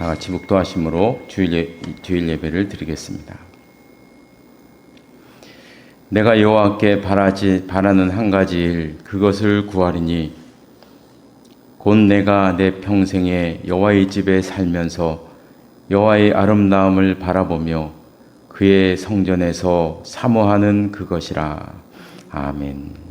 다 같이 묵도하심으로 주일 예배를 드리겠습니다. 내가 여호와께 바라는 한 가지 일, 그것을 구하리니 곧 내가 내 평생에 여호와의 집에 살면서 여호와의 아름다움을 바라보며 그의 성전에서 사모하는 그것이라. 아멘.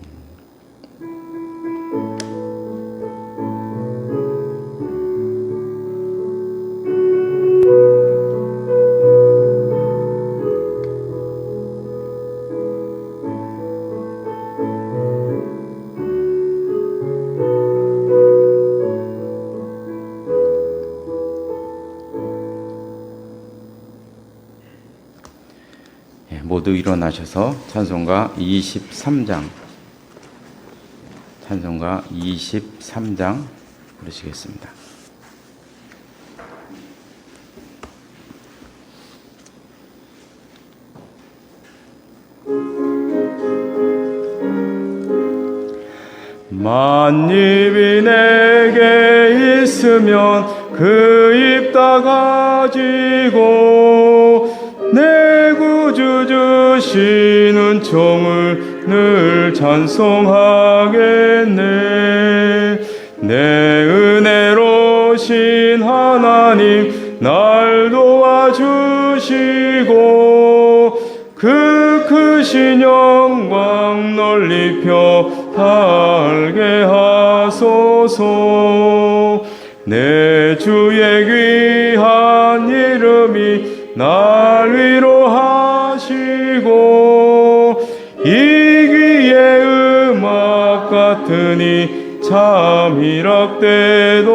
모두 일어나셔서 찬송가 23장 부르시겠습니다. 만입이 내게 있으면 그 입 다 가지고 내 구주 주시는 종을 늘 찬송하겠네. 내 은혜로신 하나님 날 도와주시고 그 크신 영광 널리 펴알게 하소서. 내 주의 귀한 이름이 날 위로하시고 이 귀의 음악 같으니 참 희락되도다.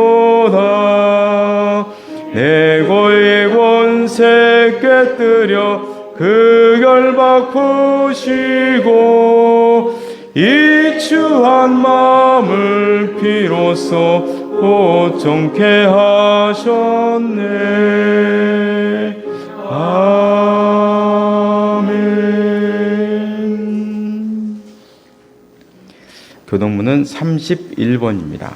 내 고의 권세 깨뜨려 그 결박 푸시고 이 추한 마음을 비로소 고정케 하셨네. 아멘. 교동문은 31번입니다.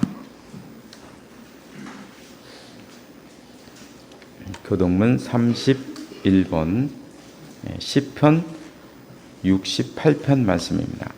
교동문 31번 시편 68편 말씀입니다.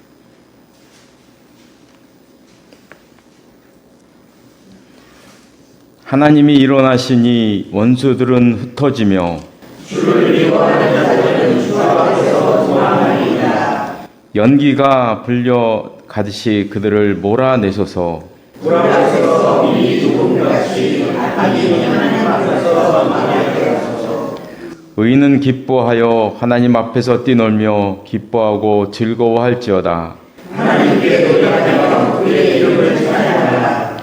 하나님이 일어나시니 원수들은 흩어지며 주를 미워하는 자들은 주 앞에서 도망하리이다. 연기가 불려 가듯이 그들을 몰아내소서. 불안하셔서 이 죽음같이 하나님 앞에서 망하게 하소서. 의인은 기뻐하여 하나님 앞에서 뛰놀며 기뻐하고 즐거워할지어다. 하나님께 노래하며 그의 이름을 찬양하라.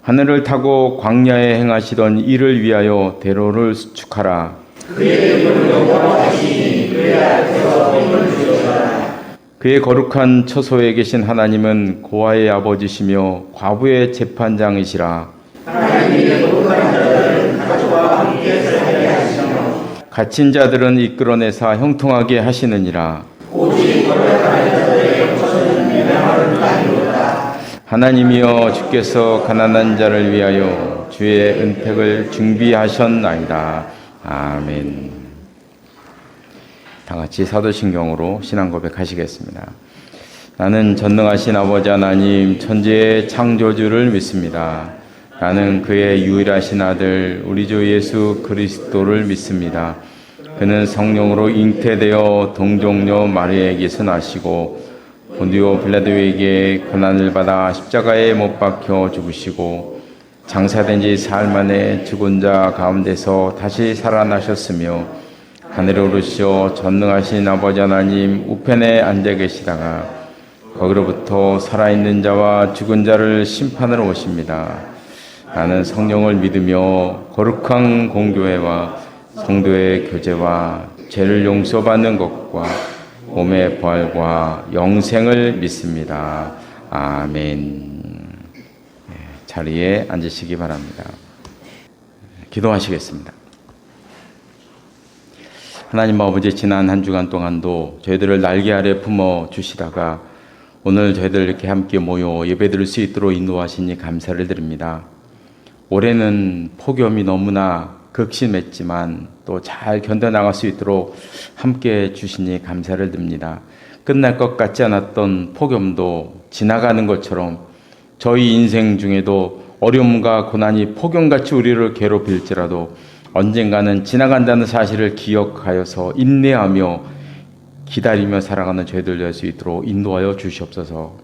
하늘을 타고 광야에 행하시던 이를 위하여 대로를 수축하라. 그의 이름을 영광하시니 그의 앞에서 힘을 주시라. 그의 거룩한 처소에 계신 하나님은 고아의 아버지시며 과부의 재판장이시라. 하나님이 거룩한 자들은 가족과 함께 살게 하시며 갇힌 자들은 이끌어내사 형통하게 하시느니라. 오직 거룩한 자들의 처소는 유명함을 따르노라. 하나님이여 주께서 가난한 자를 위하여 주의 은택을 준비하셨나이다. 아멘. 다 같이 사도신경으로 신앙 고백하시겠습니다. 나는 전능하신 아버지 하나님 천지의 창조주를 믿습니다. 나는 그의 유일하신 아들 우리 주 예수 그리스도를 믿습니다. 그는 성령으로 잉태되어 동정녀 마리아에게서 나시고 본디오 빌라도에게 고난을 받아 십자가에 못 박혀 죽으시고 장사된 지 사흘 만에 죽은 자 가운데서 다시 살아나셨으며 하늘에 오르시어 전능하신 아버지 하나님 우편에 앉아 계시다가 거기로부터 살아있는 자와 죽은 자를 심판하러 오십니다. 나는 성령을 믿으며 거룩한 공교회와 성도의 교제와 죄를 용서받는 것과 몸의 부활과 영생을 믿습니다. 아멘. 자리에 앉으시기 바랍니다. 기도하시겠습니다. 하나님 아버지, 지난 한 주간 동안도 저희들을 날개 아래 품어 주시다가 오늘 저희들 이렇게 함께 모여 예배드릴 수 있도록 인도하시니 감사를 드립니다. 올해는 폭염이 너무나 극심했지만 또 잘 견뎌나갈 수 있도록 함께 주시니 감사를 드립니다. 끝날 것 같지 않았던 폭염도 지나가는 것처럼 저희 인생 중에도 어려움과 고난이 폭염같이 우리를 괴롭힐지라도 언젠가는 지나간다는 사실을 기억하여서 인내하며 기다리며 살아가는 저희들 될 수 있도록 인도하여 주시옵소서.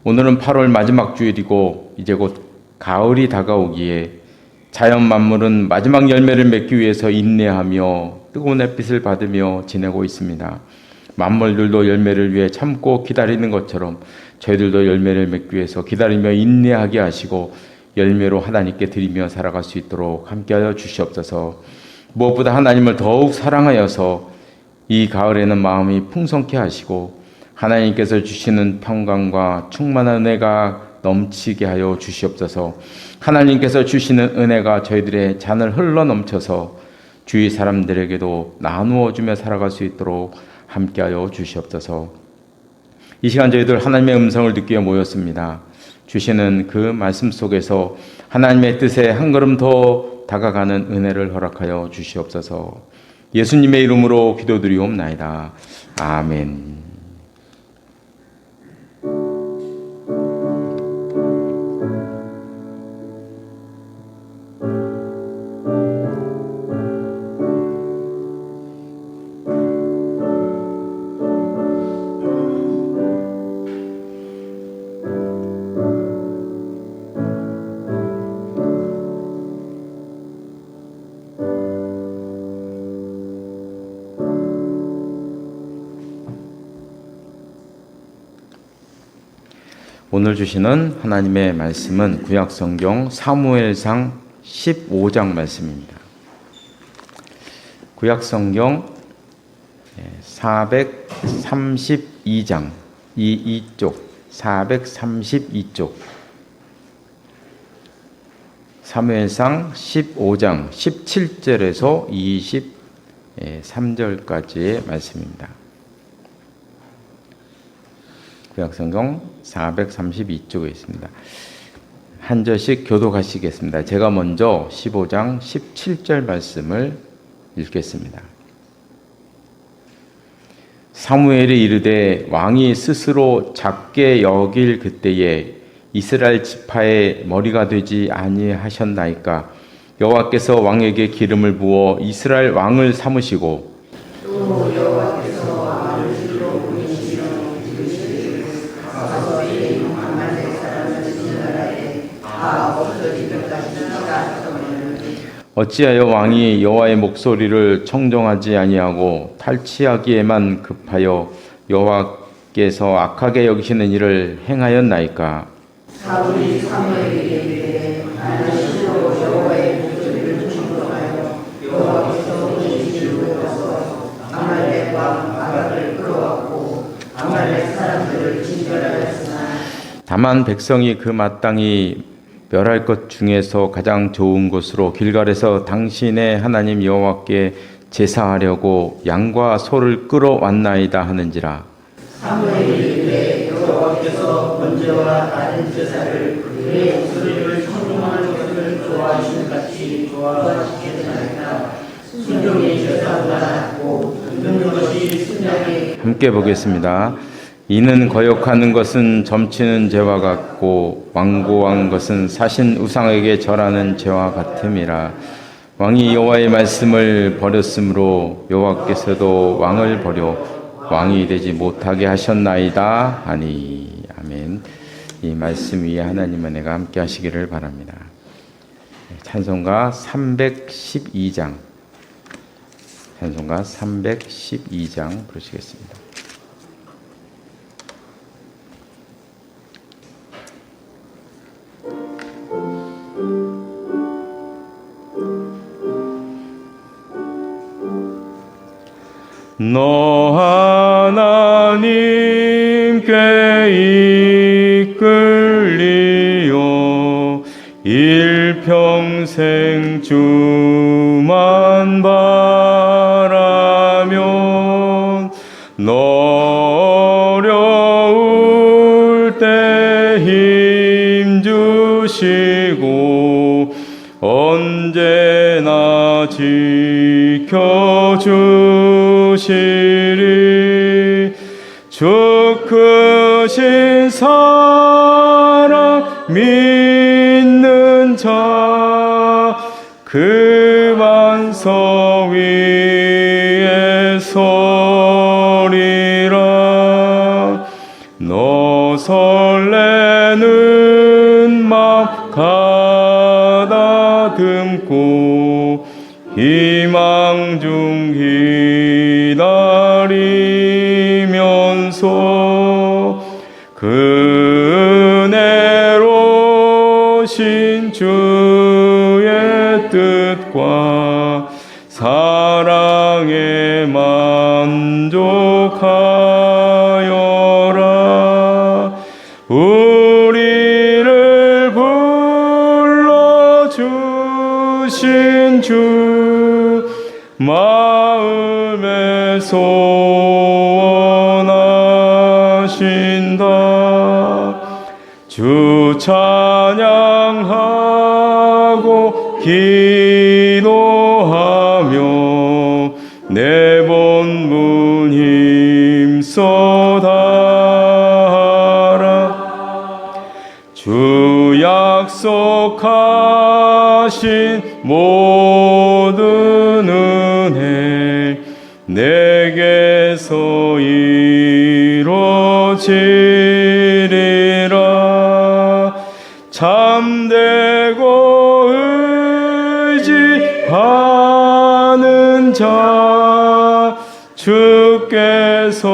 오늘은 8월 마지막 주일이고 이제 곧 가을이 다가오기에 자연 만물은 마지막 열매를 맺기 위해서 인내하며 뜨거운 햇빛을 받으며 지내고 있습니다. 만물들도 열매를 위해 참고 기다리는 것처럼 저희들도 열매를 맺기 위해서 기다리며 인내하게 하시고 열매로 하나님께 드리며 살아갈 수 있도록 함께하여 주시옵소서. 무엇보다 하나님을 더욱 사랑하여서 이 가을에는 마음이 풍성케 하시고 하나님께서 주시는 평강과 충만한 은혜가 넘치게 하여 주시옵소서. 하나님께서 주시는 은혜가 저희들의 잔을 흘러 넘쳐서 주위 사람들에게도 나누어 주며 살아갈 수 있도록 함께하여 주시옵소서. 이 시간 저희들 하나님의 음성을 듣기 위해 모였습니다. 주시는 그 말씀 속에서 하나님의 뜻에 한 걸음 더 다가가는 은혜를 허락하여 주시옵소서. 예수님의 이름으로 기도드리옵나이다. 아멘. 오늘 주시는 하나님의 말씀은 구약성경 사무엘상 15장 말씀입니다. 구약성경 432장 이쪽 432쪽 사무엘상 15장 17절에서 23절까지의 말씀입니다. 구약성경 432쪽에 있습니다. 한 절씩 교독하시겠습니다. 제가 먼저 15장 17절 말씀을 읽겠습니다. 사무엘이 이르되 왕이 스스로 작게 여길 그때에 이스라엘 지파의 머리가 되지 아니하셨나이까. 여호와께서 왕에게 기름을 부어 이스라엘 왕을 삼으시고 또 여호와께서 왕을 주로 보이시며 가서 아말렉 사람을 진나라에 다 없어지기까지 쫓아갔더니 어찌하여 왕이 여호와의 목소리를 청정하지 아니하고 탈취하기에만 급하여 여호와께서 악하게 여기시는 일을 행하였나이까. 사울이 사무엘에게 이르되 나는 실로 여호와의 목소리를 청정하여 여호와께서 보이시기를 보아서 아말렉 왕 아각을 끌어왔고 아말렉 사람들을 진멸하였으나 다만 백성이 그 마땅히 멸할 것 중에서 가장 좋은 곳으로 길갈에서 당신의 하나님 여호와께 제사하려고 양과 소를 끌어왔나이다 하는지라. 사무엘이 이르되 여호와께서 번제와 다른 제사를 그의 목소리를 청정하는 것을 좋아하시는 같이 좋아하시겠나이까. 순종이 제사보다 낫고 듣는 것이 순양의 함께 보겠습니다. 이는 거역하는 것은 점치는 죄와 같고 완고한 것은 사신 우상에게 절하는 죄와 같음이라. 왕이 여호와의 말씀을 버렸으므로 여호와께서도 왕을 버려 왕이 되지 못하게 하셨나이다 하니. 아멘. 이 말씀 위에 하나님 은혜가 함께 하시기를 바랍니다. 찬송가 312장 찬송가 312장 부르시겠습니다. 너 하나님께 이끌리어 일평생 주만 바라면 너 어려울 때 힘 주시고 언제나 지켜주시리. 주 크신 사랑 믿는 자 그 반석 위에 서리라. 너 설레는 맘 가다듬고 희망 중 기다리면서 그 은혜로 신 주의 뜻과 사랑에 만족하여라. 우리를 불러주신 주 마음에 소원하신다. 주 찬양하고 기도하며 내 본분 힘써 다하라. 주 약속하신 모든 은혜 내게서 이루어지리라. 참되고 의지하는 자 주께서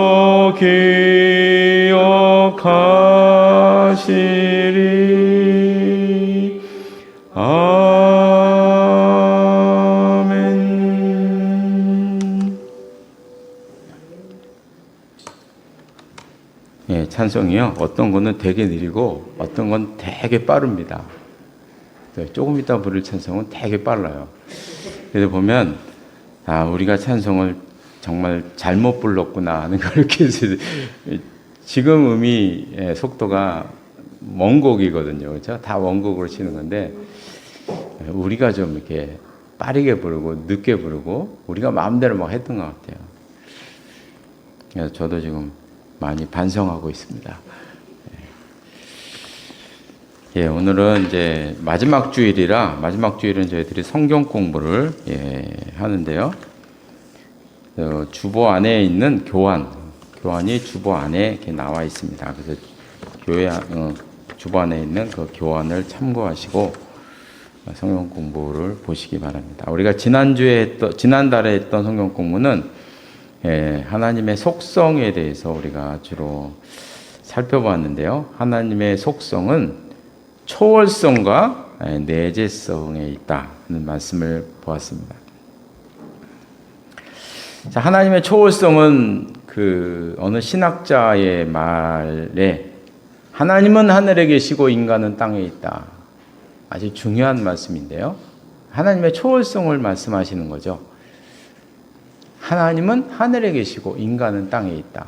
기억하시리. 아멘. 예, 찬송이요. 어떤 거는 되게 느리고 어떤 건 되게 빠릅니다. 조금 이따 부를 찬송은 되게 빨라요. 그래서 보면 우리가 찬송을 정말 잘못 불렀구나 하는 걸 이렇게 지금 음이 속도가 원곡이거든요. 그렇죠? 다 원곡으로 치는 건데 우리가 좀 이렇게 빠르게 부르고 늦게 부르고 우리가 마음대로 막 했던 것 같아요. 그래서 저도 지금 많이 반성하고 있습니다. 예, 오늘은 이제 마지막 주일이라 마지막 주일은 저희들이 성경 공부를 하는데요. 주보 안에 있는 교환이 주보 안에 이렇게 나와 있습니다. 그래서 주보 안에 있는 그 교환을 참고하시고 성경 공부를 보시기 바랍니다. 우리가 지난달에 했던 성경 공부는 하나님의 속성에 대해서 우리가 주로 살펴봤는데요. 하나님의 속성은 초월성과 내재성에 있다는 말씀을 보았습니다. 자, 하나님의 초월성은 어느 신학자의 말에 하나님은 하늘에 계시고 인간은 땅에 있다. 아주 중요한 말씀인데요. 하나님의 초월성을 말씀하시는 거죠. 하나님은 하늘에 계시고 인간은 땅에 있다.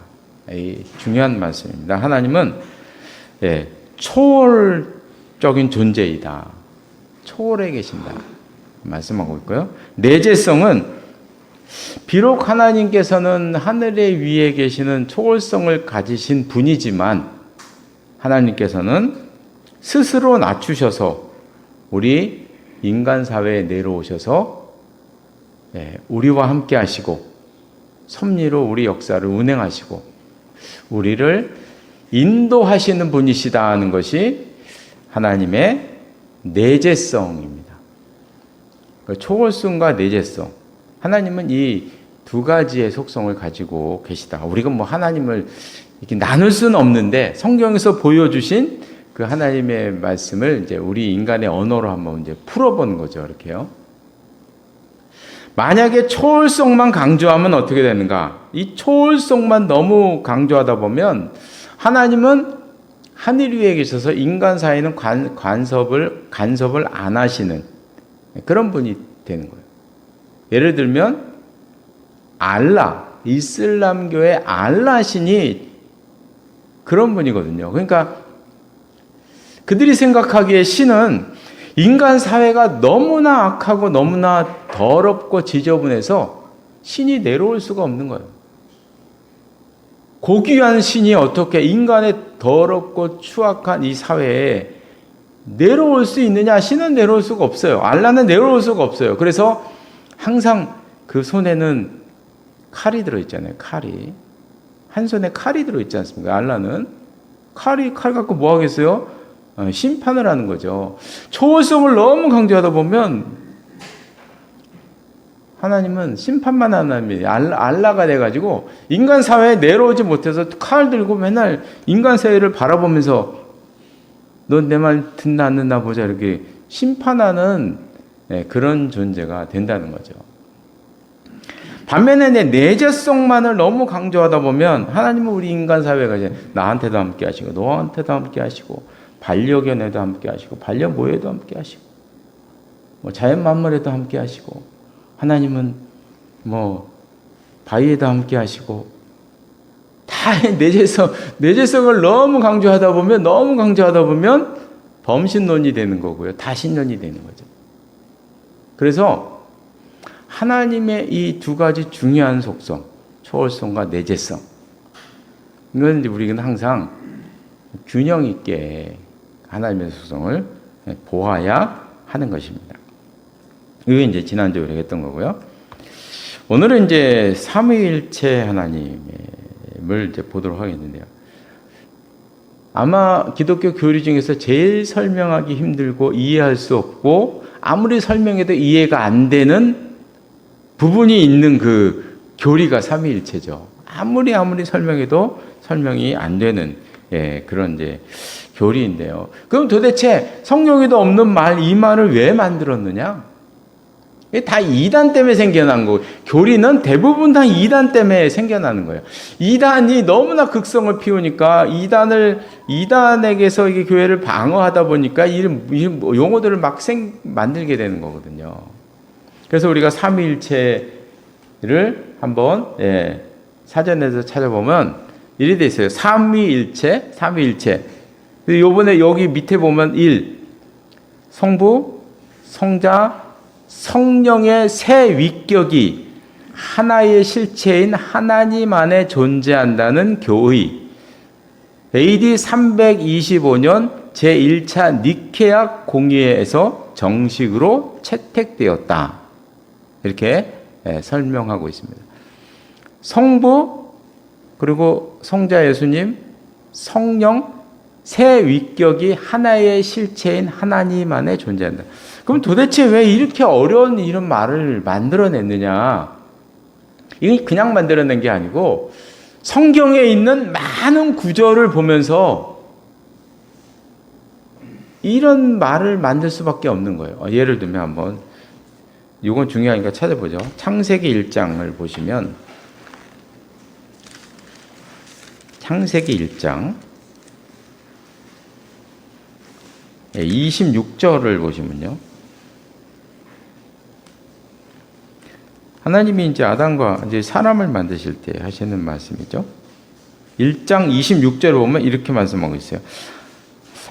이 중요한 말씀입니다. 하나님은 초월적인 존재이다. 초월에 계신다. 말씀하고 있고요. 내재성은 비록 하나님께서는 하늘의 위에 계시는 초월성을 가지신 분이지만 하나님께서는 스스로 낮추셔서 우리 인간 사회에 내려오셔서 우리와 함께 하시고 섭리로 우리 역사를 운행하시고 우리를 인도하시는 분이시다 하는 것이 하나님의 내재성입니다. 초월성과 내재성. 하나님은 이 두 가지의 속성을 가지고 계시다. 우리가 하나님을 이렇게 나눌 수는 없는데 성경에서 보여주신 그 하나님의 말씀을 이제 우리 인간의 언어로 한번 이제 풀어보는 거죠. 이렇게요. 만약에 초월성만 강조하면 어떻게 되는가? 이 초월성만 너무 강조하다 보면 하나님은 하늘 위에 계셔서 인간 사이에는 간섭을 안 하시는 그런 분이 되는 거예요. 예를 들면 이슬람교의 알라신이 그런 분이거든요. 그러니까 그들이 생각하기에 신은 인간 사회가 너무나 악하고 너무나 더럽고 지저분해서 신이 내려올 수가 없는 거예요. 고귀한 신이 어떻게 인간의 더럽고 추악한 이 사회에 내려올 수 있느냐? 신은 내려올 수가 없어요. 알라는 내려올 수가 없어요. 그래서 항상 그 손에는 칼이 들어있잖아요. 칼이. 한 손에 칼이 들어있지 않습니까? 알라는. 칼 갖고 뭐 하겠어요? 심판을 하는 거죠. 초월성을 너무 강조하다 보면 하나님은 심판만 하는 하나님이 알라가 돼가지고 인간 사회에 내려오지 못해서 칼 들고 맨날 인간 사회를 바라보면서 넌 내 말 듣나 안 듣나 보자 이렇게 심판하는 그런 존재가 된다는 거죠. 반면에 내 내재성만을 너무 강조하다 보면 하나님은 우리 인간 사회가 이제 나한테도 함께 하시고 너한테도 함께 하시고 반려견에도 함께 하시고 반려모에도 함께 하시고 뭐 자연 만물에도 함께 하시고 하나님은 뭐 바위에도 함께 하시고 다 내재성을 너무 강조하다 보면 범신론이 되는 거고요. 다신론이 되는 거죠. 그래서 하나님의 이 두 가지 중요한 속성, 초월성과 내재성, 이건 이제 우리는 항상 균형 있게 하나님의 속성을 보아야 하는 것입니다. 이게 이제 지난주에 우리가 했던 거고요. 오늘은 이제 삼위일체 하나님을 이제 보도록 하겠는데요. 아마 기독교 교리 중에서 제일 설명하기 힘들고 이해할 수 없고 아무리 설명해도 이해가 안 되는 부분이 있는 그 교리가 삼위일체죠. 아무리 설명해도 설명이 안 되는 그런 이제 교리인데요. 그럼 도대체 성경에도 없는 이 말을 왜 만들었느냐? 이게 다 이단 때문에 생겨난 거고, 교리는 대부분 다 이단 때문에 생겨나는 거예요. 이단이 너무나 극성을 피우니까 이단에게서 이게 교회를 방어하다 보니까 이런 용어들을 막 만들게 되는 거거든요. 그래서 우리가 삼위일체를 한번 사전에서 찾아보면 이렇게 돼 있어요. 삼위일체. 요번에 여기 밑에 보면 1. 성부, 성자, 성령의 세 위격이 하나의 실체인 하나님 안에 존재한다는 교의. AD 325년 제1차 니케아 공의회에서 정식으로 채택되었다. 이렇게 설명하고 있습니다. 성부, 그리고 성자 예수님, 성령, 세 위격이 하나의 실체인 하나님 안에 존재한다. 그럼 도대체 왜 이렇게 어려운 이런 말을 만들어냈느냐? 이게 그냥 만들어낸 게 아니고 성경에 있는 많은 구절을 보면서 이런 말을 만들 수밖에 없는 거예요. 예를 들면 한번 이건 중요하니까 찾아보죠. 창세기 1장을 보시면 창세기 1장 26절을 보시면요. 하나님이 이제 아담과 이제 사람을 만드실 때 하시는 말씀이죠. 1장 26절을 보면 이렇게 말씀하고 있어요.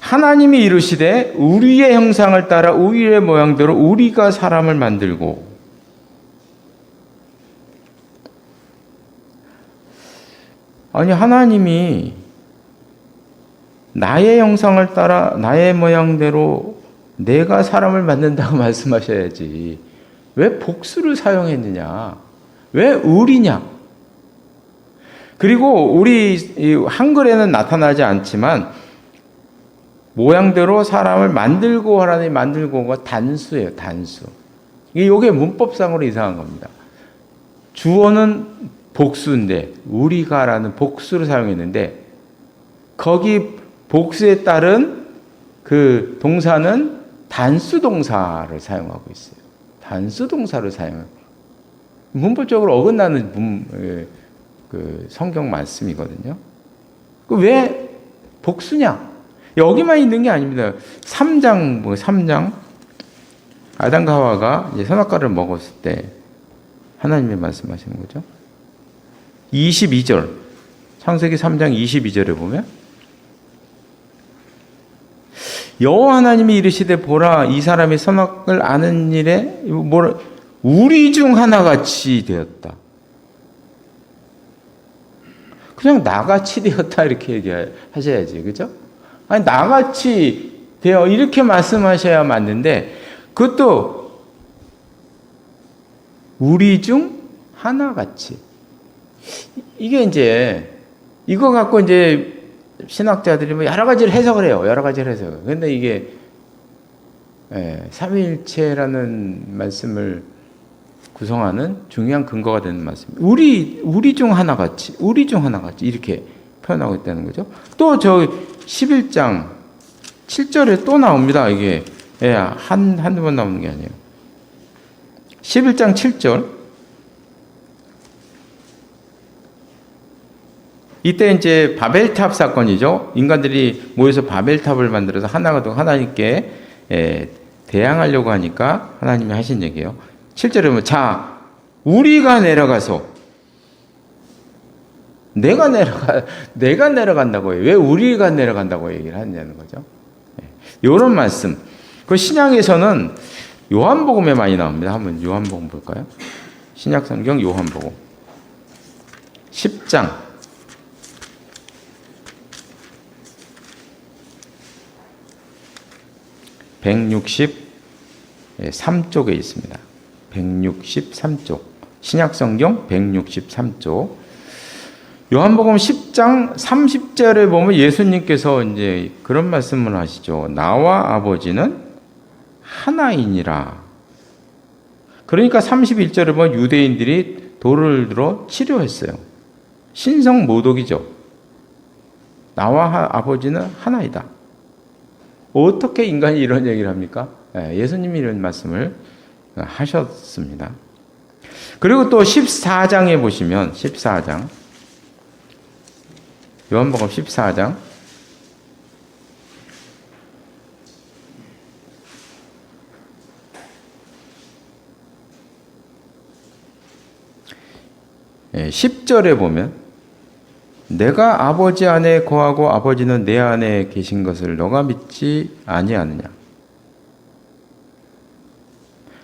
하나님이 이르시되 우리의 형상을 따라 우리의 모양대로 우리가 사람을 만들고. 아니 하나님이 나의 형상을 따라 나의 모양대로 내가 사람을 만든다고 말씀하셔야지. 왜 복수를 사용했느냐? 왜 우리냐? 그리고 우리 한글에는 나타나지 않지만 모양대로 사람을 만들고 하라니 만들고가 단수예요. 단수. 이게 문법상으로 이상한 겁니다. 주어는 복수인데 우리가라는 복수를 사용했는데 거기 복수에 따른 그 동사는 단수 동사를 사용하고 있어요. 단수 동사를 사용해요. 문법적으로 어긋나는 그 성경 말씀이거든요. 왜 복수냐? 여기만 있는 게 아닙니다. 3장 아담과 하와가 이제 선악과를 먹었을 때 하나님이 말씀하시는 거죠. 22절 창세기 3장 22절에 보면 여호와 하나님이 이르시되 보라 이 사람이 선악을 아는 일에 뭐라 우리 중 하나같이 되었다. 그냥 나같이 되었다 이렇게 얘기하셔야지. 그죠? 아니 나같이 되어 이렇게 말씀하셔야 맞는데 그것도 우리 중 하나같이. 이게 이제 이거 갖고 이제 신학자들이 뭐 여러 가지를 해석을 해요. 여러 가지를 해석을. 근데 이게 삼위일체라는 말씀을 구성하는 중요한 근거가 되는 말씀입니다. 우리 중 하나같이, 우리 중 하나같이 이렇게 표현하고 있다는 거죠. 또 저 11장 7절에 또 나옵니다. 이게 한두 번 나오는 게 아니에요. 11장 7절. 이때 이제 바벨탑 사건이죠. 인간들이 모여서 바벨탑을 만들어서 하나가 되고 하나님께 대항하려고 하니까 하나님이 하신 얘기예요. 7절에 보면 자 우리가 내려가서 내가 내려간다고 해요. 왜 우리가 내려간다고 얘기를 하느냐는 거죠. 이런 말씀. 그 신약에서는 요한복음에 많이 나옵니다. 한번 요한복음 볼까요? 신약성경 요한복음 10장 163쪽에 있습니다. 163쪽. 신약성경 163쪽. 요한복음 10장 30절에 보면 예수님께서 이제 그런 말씀을 하시죠. 나와 아버지는 하나이니라. 그러니까 31절에 보면 유대인들이 돌을 들어 치료했어요. 신성모독이죠. 나와 아버지는 하나이다. 어떻게 인간이 이런 얘기를 합니까? 예수님이 이런 말씀을 하셨습니다. 그리고 또 14장에 보시면 14장 요한복음 14장 10절에 보면 내가 아버지 안에 거하고 아버지는 내 안에 계신 것을 너가 믿지 아니하느냐.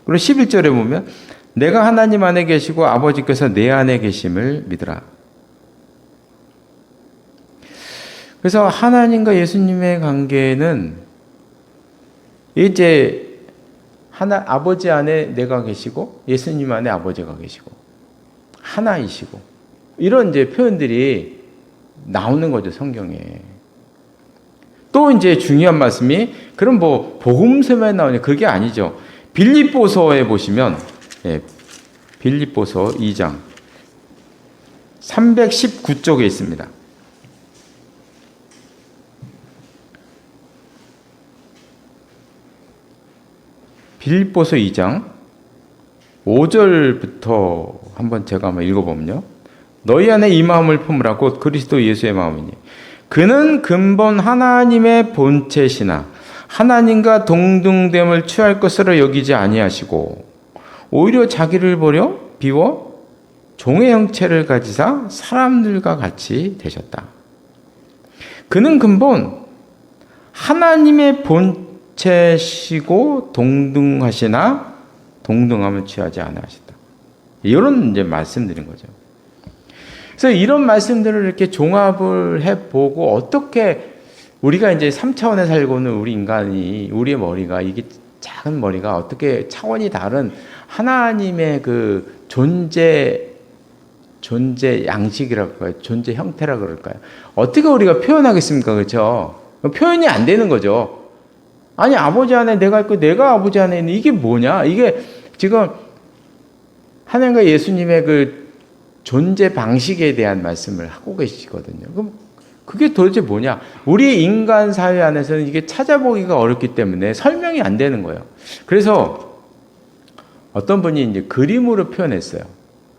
그리고 11절에 보면 내가 하나님 안에 계시고 아버지께서 내 안에 계심을 믿으라. 그래서 하나님과 예수님의 관계는 이제 아버지 안에 내가 계시고 예수님 안에 아버지가 계시고 하나이시고 이런 이제 표현들이 나오는 거죠, 성경에. 또 이제 중요한 말씀이 그럼 뭐 복음서에 나오냐 그게 아니죠. 빌립보서에 보시면 빌립보서 2장 319쪽에 있습니다. 빌립보서 2장 5절부터 한번 제가 한번 읽어보면요. 너희 안에 이 마음을 품으라 곧 그리스도 예수의 마음이니 그는 근본 하나님의 본체시나 하나님과 동등됨을 취할 것으로 여기지 아니하시고 오히려 자기를 버려 비워 종의 형체를 가지사 사람들과 같이 되셨다. 그는 근본 하나님의 본체시고 동등하시나 동등함을 취하지 아니하시다. 이런 이제 말씀드린 거죠. 그래서 이런 말씀들을 이렇게 종합을 해보고 어떻게 우리가 이제 3차원에 살고는 우리 인간이 우리의 머리가 이게 작은 머리가 어떻게 차원이 다른 하나님의 그 존재 양식이라고 할까요? 존재 형태라고 그럴까요? 어떻게 우리가 표현하겠습니까? 그렇죠? 표현이 안 되는 거죠. 아니 아버지 안에 내가 있고 내가 아버지 안에 있는 이게 뭐냐? 이게 지금 하나님과 예수님의 그 존재 방식에 대한 말씀을 하고 계시거든요. 그럼 그게 도대체 뭐냐? 우리 인간 사회 안에서는 이게 찾아보기가 어렵기 때문에 설명이 안 되는 거예요. 그래서 어떤 분이 이제 그림으로 표현했어요.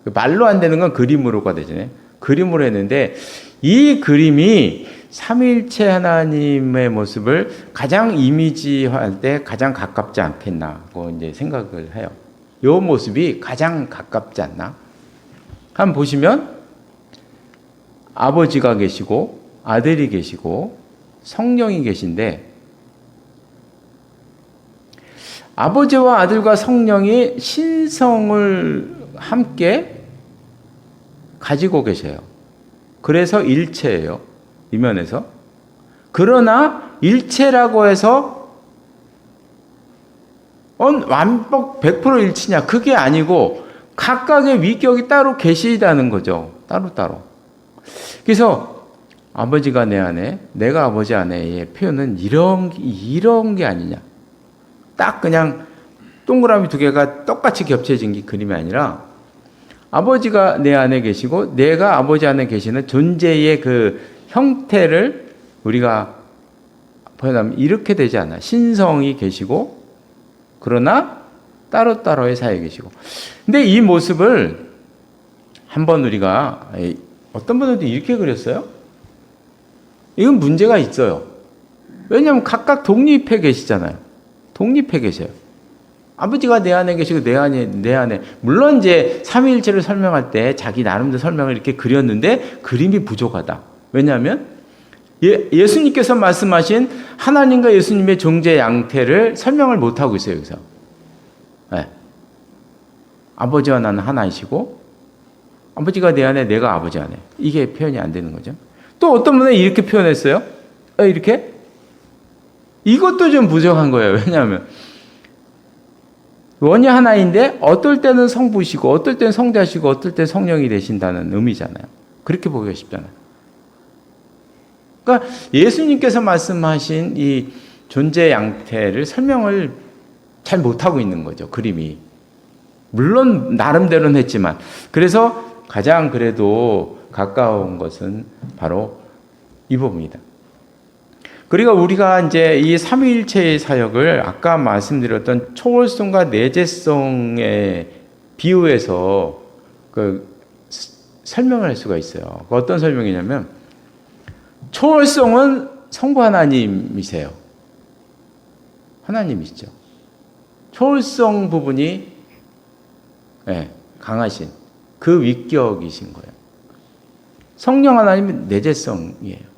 말로 안 되는 건 그림으로가 되잖아요. 그림으로 했는데 이 그림이 삼위일체 하나님의 모습을 가장 이미지할 때 가장 가깝지 않겠나고 이제 생각을 해요. 이 모습이 가장 가깝지 않나? 한번 보시면 아버지가 계시고 아들이 계시고 성령이 계신데 아버지와 아들과 성령이 신성을 함께 가지고 계셔요. 그래서 일체예요. 이 면에서. 그러나 일체라고 해서 완벽 100% 일치냐? 그게 아니고 각각의 위격이 따로 계시다는 거죠. 따로따로. 그래서 아버지가 내 안에, 내가 아버지 안에의 표현은 이런 게 아니냐. 딱 그냥 동그라미 두 개가 똑같이 겹쳐진 게 그림이 아니라 아버지가 내 안에 계시고 내가 아버지 안에 계시는 존재의 그 형태를 우리가 표현하면 이렇게 되지 않아. 신성이 계시고 그러나 따로따로의 사이에 계시고. 근데 이 모습을 한번 우리가 어떤 분들도 이렇게 그렸어요. 이건 문제가 있어요. 왜냐하면 각각 독립해 계시잖아요. 독립해 계셔요. 아버지가 내 안에 계시고 내 안에 물론 이제 삼위일체를 설명할 때 자기 나름대로 설명을 이렇게 그렸는데 그림이 부족하다. 왜냐하면 예수님께서 말씀하신 하나님과 예수님의 존재 양태를 설명을 못 하고 있어요. 여기서. 네. 아버지와 나는 하나이시고 아버지가 내 안에 내가 아버지 안에 이게 표현이 안 되는 거죠. 또 어떤 분은 이렇게 표현했어요. 이렇게? 이것도 좀 부족한 거예요. 왜냐하면 원이 하나인데 어떨 때는 성부시고 어떨 때는 성자시고 어떨 때는 성령이 되신다는 의미잖아요. 그렇게 보기가 쉽잖아요. 그러니까 예수님께서 말씀하신 이 존재 양태를 설명을 잘 못하고 있는 거죠. 그림이. 물론 나름대로는 했지만. 그래서 가장 그래도 가까운 것은 바로 이 부분이다. 그리고 우리가 이제 이 삼위일체의 사역을 아까 말씀드렸던 초월성과 내재성에 비유해서 설명을 할 수가 있어요. 어떤 설명이냐면 초월성은 성부 하나님이세요. 하나님이시죠. 초월성 부분이 강하신 그 위격이신 거예요. 성령 하나님은 내재성이에요.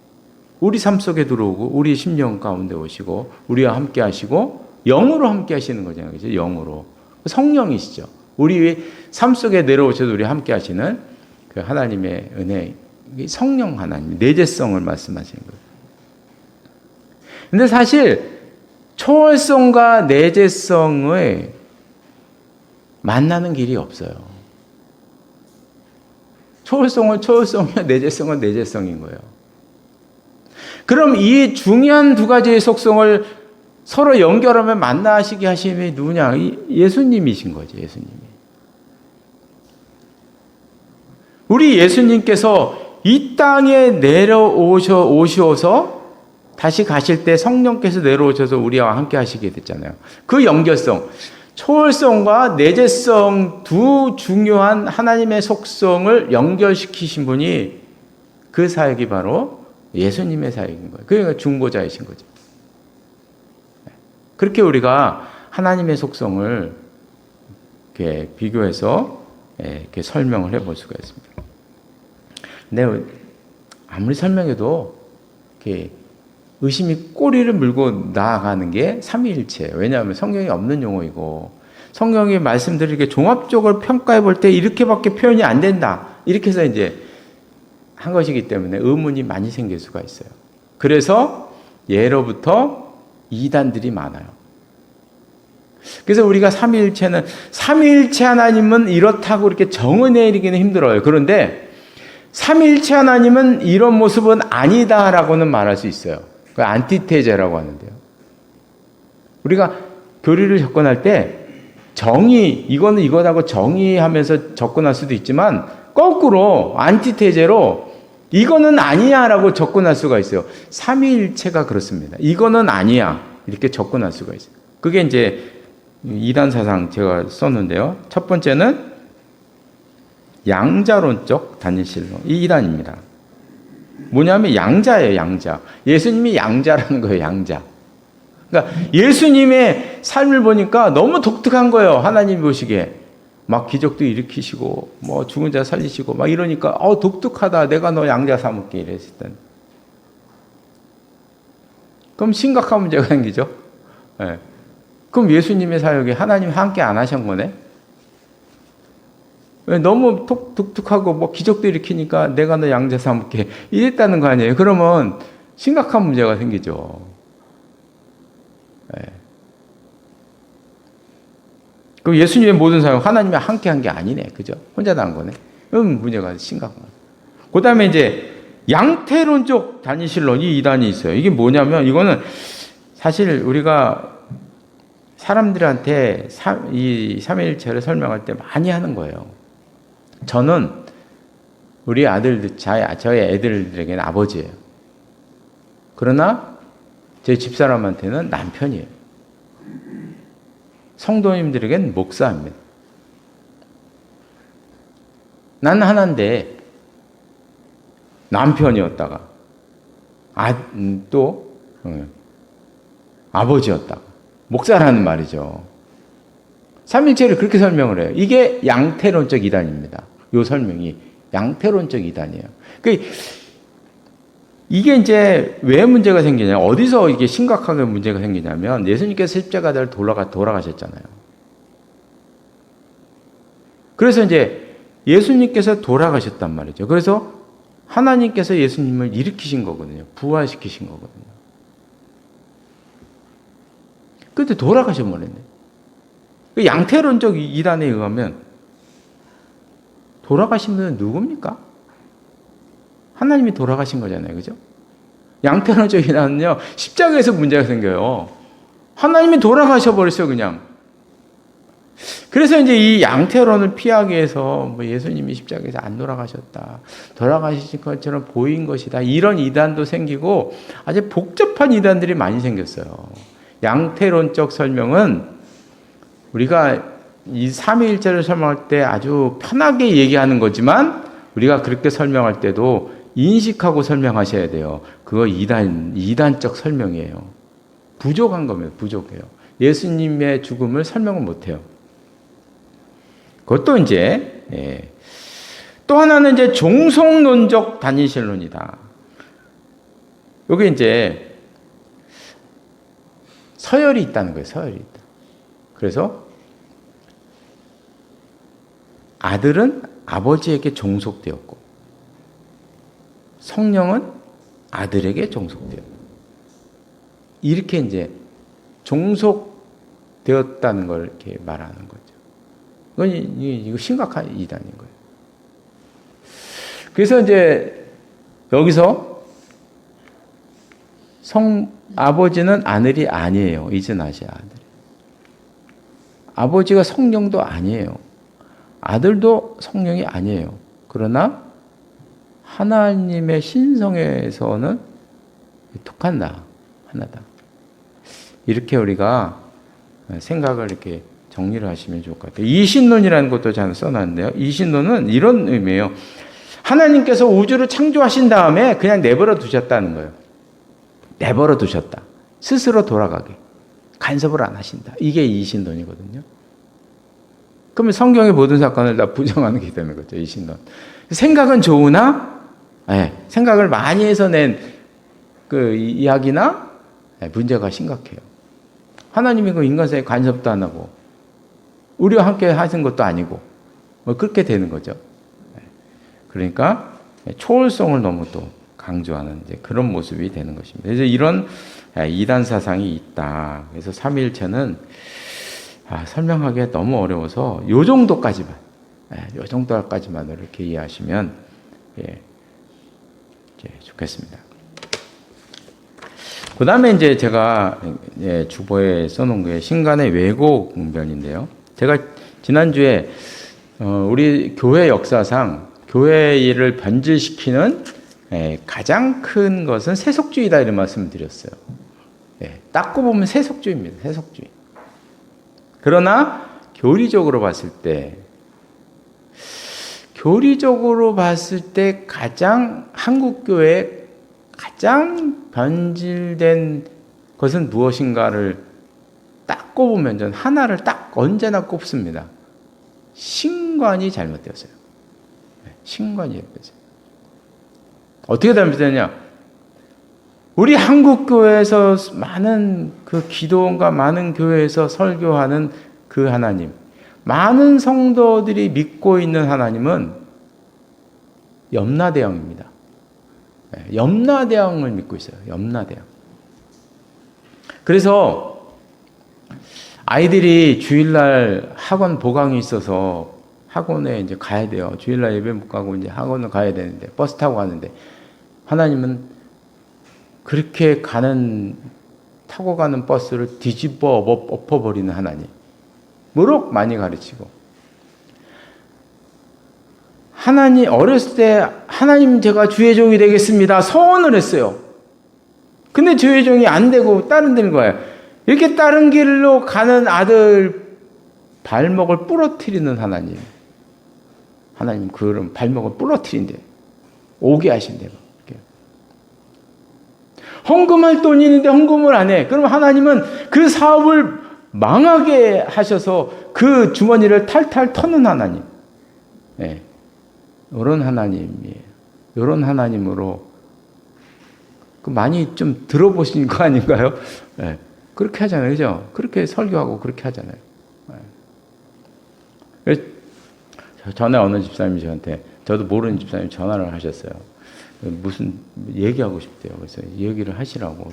우리 삶 속에 들어오고 우리 심령 가운데 오시고 우리와 함께 하시고 영으로 함께 하시는 거잖아요. 그죠? 영으로. 성령이시죠. 우리 삶 속에 내려오셔서 우리 함께 하시는 그 하나님의 은혜, 성령 하나님, 내재성을 말씀하시는 거예요. 근데 사실 초월성과 내재성의 만나는 길이 없어요. 초월성은 초월성이야, 내재성은 내재성인 거예요. 그럼 이 중요한 두 가지의 속성을 서로 연결하면 만나시게 하시는 분이 누구냐? 예수님이신 거죠, 예수님이. 우리 예수님께서 이 땅에 오셔서 다시 가실 때 성령께서 내려오셔서 우리와 함께 하시게 됐잖아요. 그 연결성, 초월성과 내재성 두 중요한 하나님의 속성을 연결시키신 분이 그 사역이 바로 예수님의 사역인 거예요. 그러니까 중보자이신 거죠. 그렇게 우리가 하나님의 속성을 이렇게 비교해서 이렇게 설명을 해볼 수가 있습니다. 근데 아무리 설명해도 이렇게 의심이 꼬리를 물고 나아가는 게 삼위일체예요. 왜냐하면 성경이 없는 용어이고 성경의 말씀들을 이렇게 종합적으로 평가해 볼 때 이렇게밖에 표현이 안 된다. 이렇게 해서 이제 한 것이기 때문에 의문이 많이 생길 수가 있어요. 그래서 예로부터 이단들이 많아요. 그래서 우리가 삼위일체 하나님은 이렇다고 이렇게 정의내리기는 힘들어요. 그런데 삼위일체 하나님은 이런 모습은 아니다라고는 말할 수 있어요. 그 안티테제라고 하는데요. 우리가 교리를 접근할 때 이거는 이거라고 정의하면서 접근할 수도 있지만 거꾸로 안티테제로 이거는 아니야라고 접근할 수가 있어요. 삼위일체가 그렇습니다. 이거는 아니야 이렇게 접근할 수가 있어요. 그게 이제 이단 사상 제가 썼는데요. 첫 번째는 양자론적 단일신론, 이 이단입니다. 뭐냐면 양자예요, 양자. 예수님이 양자라는 거예요, 양자. 그러니까 예수님의 삶을 보니까 너무 독특한 거예요, 하나님 보시기에. 막 기적도 일으키시고, 뭐 죽은 자 살리시고, 막 이러니까, 독특하다. 내가 너 양자 삼을게. 이랬을 때. 그럼 심각한 문제가 생기죠. 네. 그럼 예수님의 사역에 하나님 함께 안 하신 거네? 왜 너무 독특하고 뭐 기적도 일으키니까 내가 너 양자 삼을게 이랬다는 거 아니에요? 그러면 심각한 문제가 생기죠. 네. 그 예수님의 모든 사역 하나님이 함께 한 게 아니네, 그죠? 혼자 다 한 거네. 문제가 심각한 거예요. 그 다음에 이제 양태론적 다니실론 이 이단이 있어요. 이게 뭐냐면 이거는 사실 우리가 사람들한테 이 삼위일체를 설명할 때 많이 하는 거예요. 저는 우리 아들들, 저희 애들에게는 아버지예요. 그러나 제 집사람한테는 남편이에요. 성도님들에게는 목사입니다. 난 하나인데 남편이었다가 또 아버지였다가 목사라는 말이죠. 삼일체를 그렇게 설명을 해요. 이게 양태론적 이단입니다. 이 설명이 양태론적 이단이에요. 이게 이제 왜 문제가 생기냐? 어디서 이게 심각하게 문제가 생기냐면 예수님께서 십자가를 돌아가셨잖아요. 그래서 이제 예수님께서 돌아가셨단 말이죠. 그래서 하나님께서 예수님을 일으키신 거거든요. 부활시키신 거거든요. 그런데 돌아가셔버렸네. 양태론적 이단에 의하면 돌아가신 분은 누굽니까? 하나님이 돌아가신 거잖아요. 그죠? 양태론적 이단은요, 십자가에서 문제가 생겨요. 하나님이 돌아가셔버렸어요, 그냥. 그래서 이제 이 양태론을 피하기 위해서 뭐 예수님이 십자가에서 안 돌아가셨다. 돌아가신 것처럼 보인 것이다. 이런 이단도 생기고 아주 복잡한 이단들이 많이 생겼어요. 양태론적 설명은 우리가 이 삼위일체를 설명할 때 아주 편하게 얘기하는 거지만 우리가 그렇게 설명할 때도 인식하고 설명하셔야 돼요. 그거 이단적 설명이에요. 부족한 겁니다. 부족해요. 예수님의 죽음을 설명을 못해요. 그것도 이제 또 하나는 이제 종속론적 다니실론이다. 여기 이제 서열이 있다는 거예요. 서열이 있다. 그래서 아들은 아버지에게 종속되었고 성령은 아들에게 종속되었고 이렇게 이제 종속되었다는 걸 이렇게 말하는 거죠. 이거 심각한 이단인 거예요. 그래서 이제 여기서 아버지는 아들이 아니에요. 이제 나시 아들. 아버지가 성령도 아니에요. 아들도 성령이 아니에요. 그러나 하나님의 신성에서는 독한다. 하나다. 이렇게 우리가 생각을 이렇게 정리를 하시면 좋을 것 같아요. 이신론이라는 것도 저는 써놨는데요. 이신론은 이런 의미예요. 하나님께서 우주를 창조하신 다음에 그냥 내버려 두셨다는 거예요. 내버려 두셨다. 스스로 돌아가게. 간섭을 안 하신다. 이게 이신론이거든요. 그러면 성경의 모든 사건을 다 부정하는 게 되는 거죠. 이신론. 생각은 좋으나 생각을 많이 해서 낸 그 이야기나 문제가 심각해요. 하나님이 그 인간 사이에 간섭도 안 하고 우리와 함께 하신 것도 아니고 뭐 그렇게 되는 거죠. 그러니까 초월성을 너무 또 강조하는 이제 그런 모습이 되는 것입니다. 그래서 이런 이단 사상이 있다. 그래서 삼위일체는 설명하기가 너무 어려워서 요 정도까지만, 요 정도까지만으로 이렇게 이해하시면 좋겠습니다. 그 다음에 이제 제가 주보에 써놓은 게 신간의 왜곡변인데요. 제가 지난주에 우리 교회 역사상 교회를 변질시키는 가장 큰 것은 세속주의다 이런 말씀을 드렸어요. 닦고 보면 세속주의입니다. 세속주의. 그러나 교리적으로 봤을 때 가장 한국교회에 가장 변질된 것은 무엇인가를 딱 꼽으면 저는 하나를 딱 언제나 꼽습니다. 신관이 잘못되었어요. 신관이 잘못되었어요. 어떻게 잘못되냐? 우리 한국 교회에서 많은 그 기도원과 많은 교회에서 설교하는 그 하나님, 많은 성도들이 믿고 있는 하나님은 염라대왕입니다. 염라대왕을 믿고 있어요. 염라대왕. 그래서 아이들이 주일날 학원 보강이 있어서 학원에 이제 가야 돼요. 주일날 예배 못 가고 이제 학원을 가야 되는데 버스 타고 가는데 하나님은 그렇게 타고 가는 버스를 뒤집어 엎어버리는 하나님. 무럭 많이 가르치고. 하나님, 어렸을 때 하나님 제가 주의 종이 되겠습니다. 서원을 했어요. 근데 주의 종이 안 되고 다른 데를 가요. 이렇게 다른 길로 가는 아들 발목을 부러뜨리는 하나님. 하나님 그런 발목을 부러뜨린대. 오게 하신대요. 헌금할 돈이 있는데 헌금을 안 해. 그럼 하나님은 그 사업을 망하게 하셔서 그 주머니를 탈탈 터는 하나님. 네. 이런 하나님이에요. 이런 하나님으로 많이 좀 들어보신 거 아닌가요? 네. 그렇게 하잖아요. 그죠? 그렇게 설교하고 그렇게 하잖아요. 네. 전에 어느 집사님이 저한테, 저도 모르는 집사님이 전화를 하셨어요. 무슨 얘기하고 싶대요. 그래서 얘기를 하시라고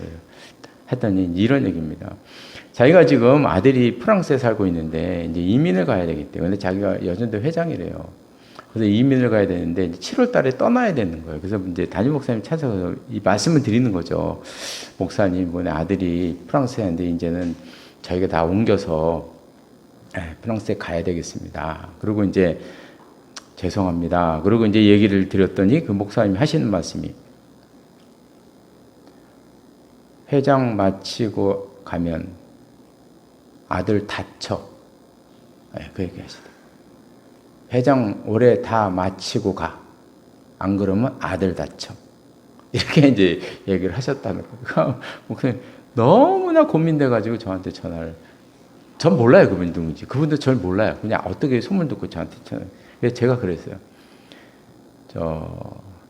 했더니 이런 얘기입니다. 자기가 지금 아들이 프랑스에 살고 있는데 이제 이민을 가야 되겠대요. 근데 자기가 여전대 회장이래요. 그래서 이민을 가야 되는데 7월 달에 떠나야 되는 거예요. 그래서 이제 담임 목사님 찾아서 이 말씀을 드리는 거죠. 목사님, 뭐 아들이 프랑스에 있는데 이제는 저희가 다 옮겨서 프랑스에 가야 되겠습니다. 그리고 이제 죄송합니다. 그리고 이제 얘기를 드렸더니 그 목사님이 하시는 말씀이 회장 마치고 가면 아들 다쳐. 그 얘기 하시더라고요. 회장 올해 다 마치고 가. 안 그러면 아들 다쳐. 이렇게 이제 얘기를 하셨다는 거예요. 목사님 너무나 고민돼가지고 저한테 전화를. 전 몰라요, 그분이 누군지. 그분도 절 몰라요. 그냥 어떻게 소문 듣고 저한테 전화를. 그래서 제가 그랬어요.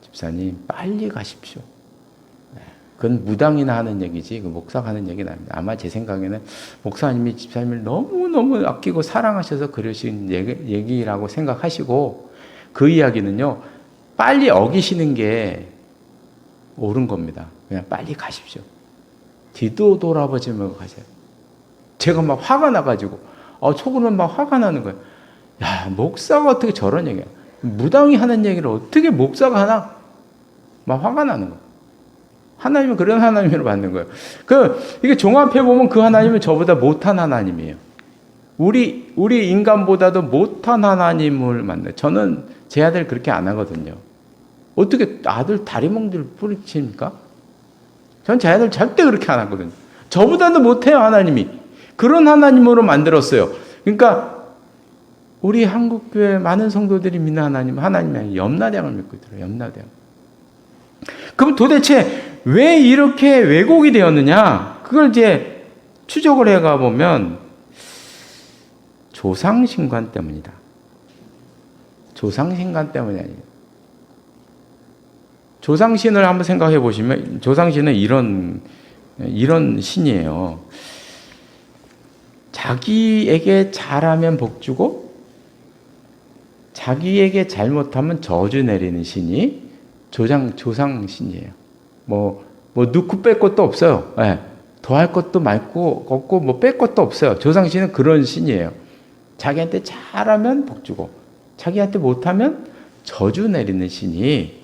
집사님, 빨리 가십시오. 그건 무당이나 하는 얘기지, 그 목사가 하는 얘기는 아닙니다. 아마 제 생각에는 목사님이 집사님을 너무너무 아끼고 사랑하셔서 그러신 얘기라고 생각하시고, 그 이야기는요, 빨리 어기시는 게 옳은 겁니다. 그냥 빨리 가십시오. 뒤도 돌아보지 말고 가세요. 제가 막 화가 나가지고, 속으로는 막 화가 나는 거예요. 야, 목사가 어떻게 저런 얘기야? 무당이 하는 얘기를 어떻게 목사가 하나? 막 화가 나는 거예요. 하나님은 그런 하나님으로 받는 거예요. 이게 종합해 보면 그 하나님은 저보다 못한 하나님이에요. 우리 인간보다도 못한 하나님을 만나요. 저는 제 아들 그렇게 안 하거든요. 어떻게 아들 다리몽들 뿌리칩니까? 전 제 아들 절대 그렇게 안 하거든요. 저보다도 못해요, 하나님이. 그런 하나님으로 만들었어요. 그러니까 우리 한국교회 많은 성도들이 믿는 하나님이 아니라 염라대왕을 믿고 있더라고요. 염라대왕. 그럼 도대체 왜 이렇게 왜곡이 되었느냐? 그걸 이제 추적을 해가 보면 조상신관 때문이다. 조상신관 때문이 아니에요. 조상신을 한번 생각해 보시면 조상신은 이런 신이에요. 자기에게 잘하면 복 주고 자기에게 잘못하면 저주 내리는 신이 조상신이에요. 뭐 넣고 뺄 것도 없어요. 네. 더할 것도 없고 뭐 뺄 것도 없어요. 조상신은 그런 신이에요. 자기한테 잘하면 복 주고 자기한테 못하면 저주 내리는 신이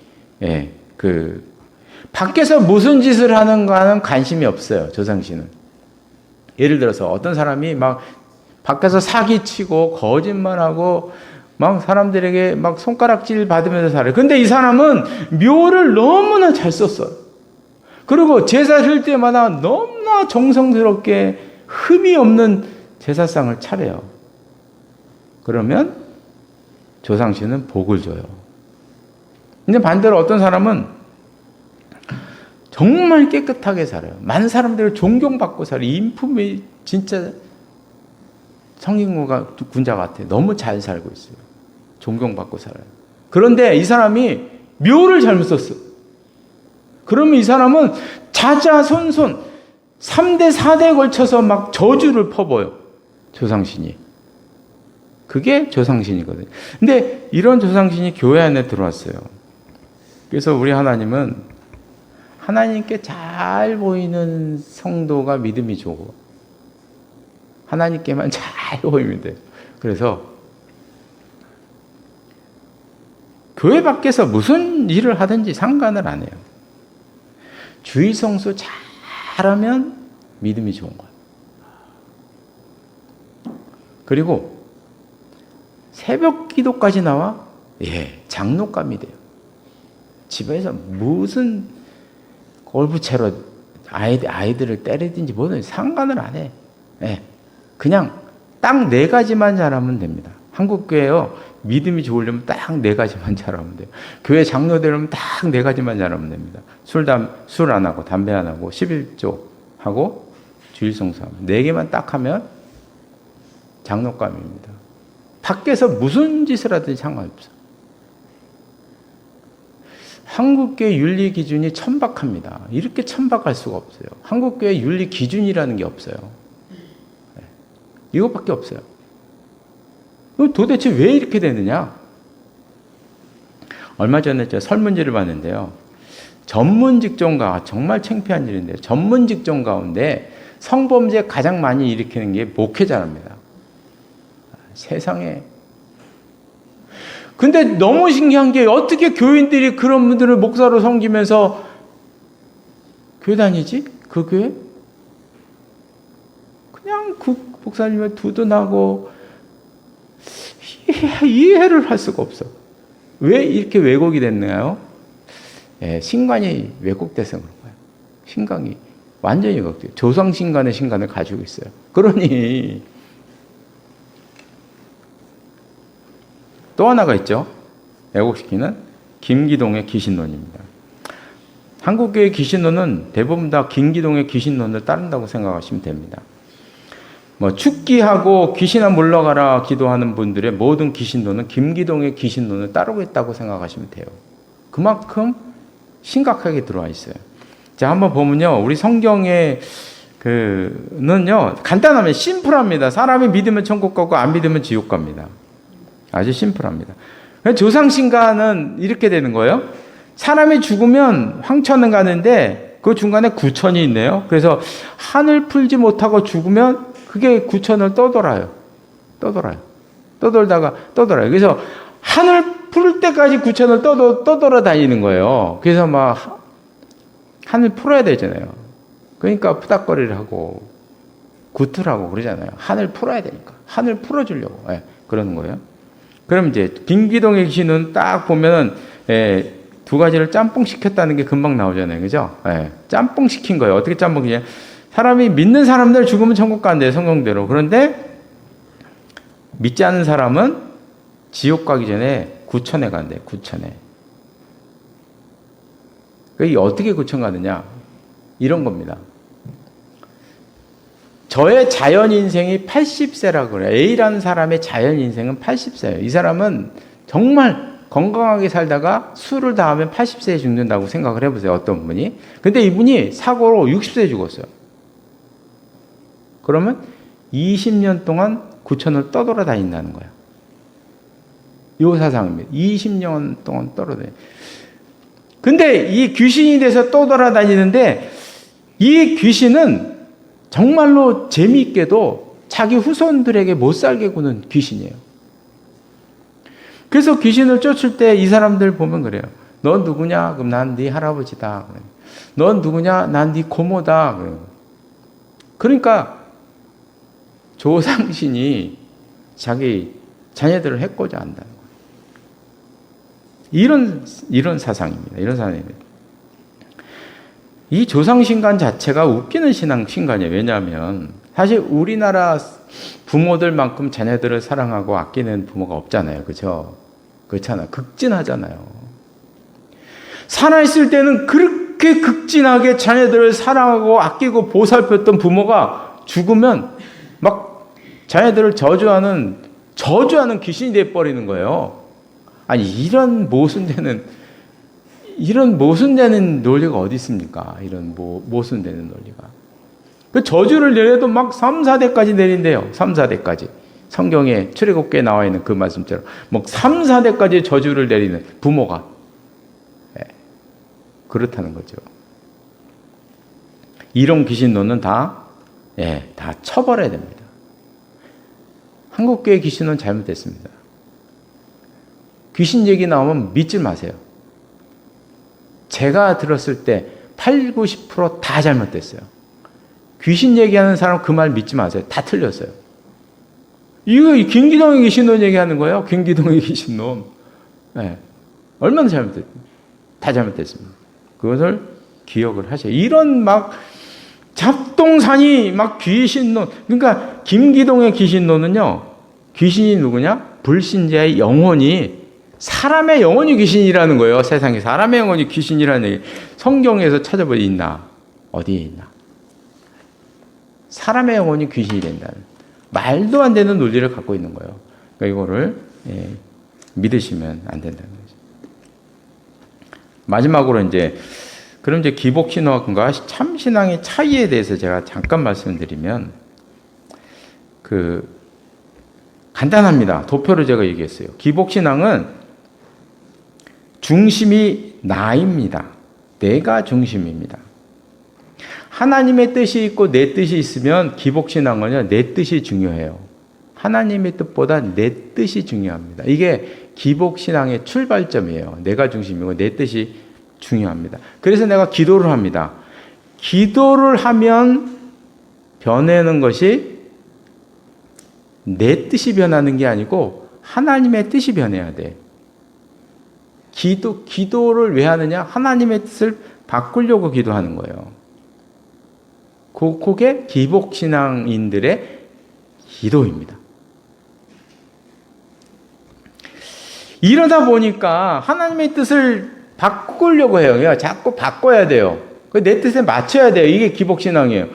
밖에서 무슨 짓을 하는가는 관심이 없어요. 조상신은. 예를 들어서 어떤 사람이 막 밖에서 사기치고 거짓말하고 막 사람들에게 막 손가락질 받으면서 살아요. 근데 이 사람은 묘를 너무나 잘 썼어요. 그리고 제사 질 때마다 너무나 정성스럽게 흠이 없는 제사상을 차려요. 그러면 조상신은 복을 줘요. 근데 반대로 어떤 사람은 정말 깨끗하게 살아요. 많은 사람들을 존경받고 살아요. 인품이 진짜 성인군자 같아요. 너무 잘 살고 있어요. 존경받고 살아요. 그런데 이 사람이 묘를 잘못 썼어. 그러면 이 사람은 자자손손 3대 4대에 걸쳐서 막 저주를 퍼부어요. 조상신이. 그게 조상신이거든요. 근데 이런 조상신이 교회 안에 들어왔어요. 그래서 우리 하나님은 하나님께 잘 보이는 성도가 믿음이 좋고 하나님께만 잘 보이면 돼요. 그래서 교회 밖에서 무슨 일을 하든지 상관을 안 해요. 주일 성수 잘하면 믿음이 좋은 거예요. 그리고 새벽 기도까지 나와? 예, 장로감이 돼요. 집에서 무슨 골프채로 아이들을 때리든지 뭐든 상관을 안 해. 예, 그냥 딱 4가지만 잘하면 됩니다. 한국교회요, 믿음이 좋으려면 딱 4가지만 잘하면 돼요. 교회 장로 되려면 딱 4가지만 잘하면 됩니다. 술 안 하고, 담배 안 하고, 11조 하고, 주일성수하고. 4개만 딱 하면 장로감입니다. 밖에서 무슨 짓을 하든지 상관없어요. 한국교회 윤리 기준이 천박합니다. 이렇게 천박할 수가 없어요. 한국교회 윤리 기준이라는 게 없어요. 이것밖에 없어요. 도대체 왜 이렇게 되느냐? 얼마 전에 제가 설문지를 봤는데요. 전문 직종가, 정말 창피한 일인데, 전문 직종 가운데 성범죄 가장 많이 일으키는 게 목회자랍니다. 세상에. 근데 너무 신기한 게 어떻게 교인들이 그런 분들을 목사로 섬기면서 교회 다니지? 그 교회? 그냥 그 목사님을 두둔하고 이해를 할 수가 없어. 왜 이렇게 왜곡이 됐나요? 예, 신관이 왜곡돼서 그런 거예요. 신관이 완전히 왜곡돼요. 조상신관의 신관을 가지고 있어요. 그러니 또 하나가 있죠. 왜곡시키는 김기동의 귀신론입니다. 한국교회 귀신론은 대부분 다 김기동의 귀신론을 따른다고 생각하시면 됩니다. 죽기하고 귀신아 물러가라 기도하는 분들의 모든 귀신론은 김기동의 귀신론을 따르고 있다고 생각하시면 돼요. 그만큼 심각하게 들어와 있어요. 자, 한번 보면요. 우리 성경에 는요, 간단하면 심플합니다. 사람이 믿으면 천국 가고 안 믿으면 지옥 갑니다. 아주 심플합니다. 조상신가는 이렇게 되는 거예요. 사람이 죽으면 황천은 가는데 그 중간에 구천이 있네요. 그래서 한을 풀지 못하고 죽으면 그게 구천을 떠돌아요. 떠돌다가. 그래서 한을 풀 때까지 구천을 떠돌아 다니는 거예요. 그래서 막 한을 풀어야 되잖아요. 그러니까 푸닥거리를 하고 구틀 하고 그러잖아요. 한을 풀어야 되니까. 한을 풀어주려고. 예, 그러는 거예요. 그럼 이제 김기동의 귀신은 딱 보면은 2가지를 짬뽕 시켰다는 게 금방 나오잖아요. 그죠? 예, 짬뽕 시킨 거예요. 어떻게 짬뽕이냐? 사람이 믿는 사람들 죽으면 천국 간대요. 성경대로. 그런데 믿지 않는 사람은 지옥 가기 전에 구천에 간대요. 구천에. 그게 어떻게 구천 가느냐? 이런 겁니다. 저의 자연 인생이 80세라고 그래요. A라는 사람의 자연 인생은 80세예요. 이 사람은 정말 건강하게 살다가 술을 다 하면 80세에 죽는다고 생각을 해보세요. 어떤 분이. 근데 이분이 사고로 60세에 죽었어요. 그러면 20년 동안 구천을 떠돌아다닌다는 거예요. 이 사상입니다. 20년 동안 떠돌아다녀요. 근데 이 귀신이 돼서 떠돌아다니는데 이 귀신은 정말로 재미있게도 자기 후손들에게 못 살게 구는 귀신이에요. 그래서 귀신을 쫓을 때 이 사람들 보면 그래요. 넌 누구냐? 그럼 난 네 할아버지다. 넌 누구냐? 난 네 고모다. 그러니까 조상신이 자기 자녀들을 해코자 한다는 거예요. 이런 사상입니다. 이런 사상입니다. 이 조상신간 자체가 웃기는 신간이에요. 왜냐하면 사실 우리나라 부모들만큼 자녀들을 사랑하고 아끼는 부모가 없잖아요. 그렇죠? 그렇잖아요. 극진하잖아요. 살아있을 때는 그렇게 극진하게 자녀들을 사랑하고 아끼고 보살폈던 부모가 죽으면 막 자녀들을 저주하는 귀신이 돼버리는 거예요. 아니 이런 모순되는 이런 모순되는 논리가 어디 있습니까? 이런 모순되는 논리가. 그 저주를 내려도 막 3, 4대까지 내린대요. 3, 4대까지. 성경에 출애굽기에 나와 있는 그 말씀처럼 뭐 3, 4대까지 저주를 내리는 부모가 그렇다는 거죠. 이런 귀신론은 다 처벌해야 됩니다. 한국교회 귀신론 잘못됐습니다. 귀신 얘기 나오면 믿지 마세요. 제가 들었을 때 8, 90%다 잘못됐어요. 귀신 얘기하는 사람 그 말 믿지 마세요. 다 틀렸어요. 이거 김기동의 귀신론 얘기하는 거예요. 김기동의 귀신론. 얼마나 잘못됐어요. 다 잘못됐습니다. 그것을 기억을 하셔요. 이런 막 잡동사니 막 귀신론. 그러니까 김기동의 귀신론은요. 귀신이 누구냐? 불신자의 영혼이 사람의 영혼이 귀신이라는 거예요. 세상에 사람의 영혼이 귀신이라는 얘기. 성경에서 찾아보니 있나? 어디에 있나? 사람의 영혼이 귀신이 된다는 말도 안 되는 논리를 갖고 있는 거예요. 그러니까 이거를 믿으시면 안 된다는 거죠. 마지막으로 그럼 기복신앙과 참신앙의 차이에 대해서 제가 잠깐 말씀드리면 간단합니다. 도표로 제가 얘기했어요. 기복신앙은 중심이 나입니다. 내가 중심입니다. 하나님의 뜻이 있고 내 뜻이 있으면 기복신앙은요, 내 뜻이 중요해요. 하나님의 뜻보다 내 뜻이 중요합니다. 이게 기복신앙의 출발점이에요. 내가 중심이고 내 뜻이 중요합니다. 그래서 내가 기도를 합니다. 기도를 하면 변하는 것이 내 뜻이 변하는 게 아니고 하나님의 뜻이 변해야 돼. 기도를 왜 하느냐? 하나님의 뜻을 바꾸려고 기도하는 거예요. 그게 기복신앙인들의 기도입니다. 이러다 보니까 하나님의 뜻을 바꾸려고 해요. 자꾸 바꿔야 돼요. 내 뜻에 맞춰야 돼요. 이게 기복신앙이에요.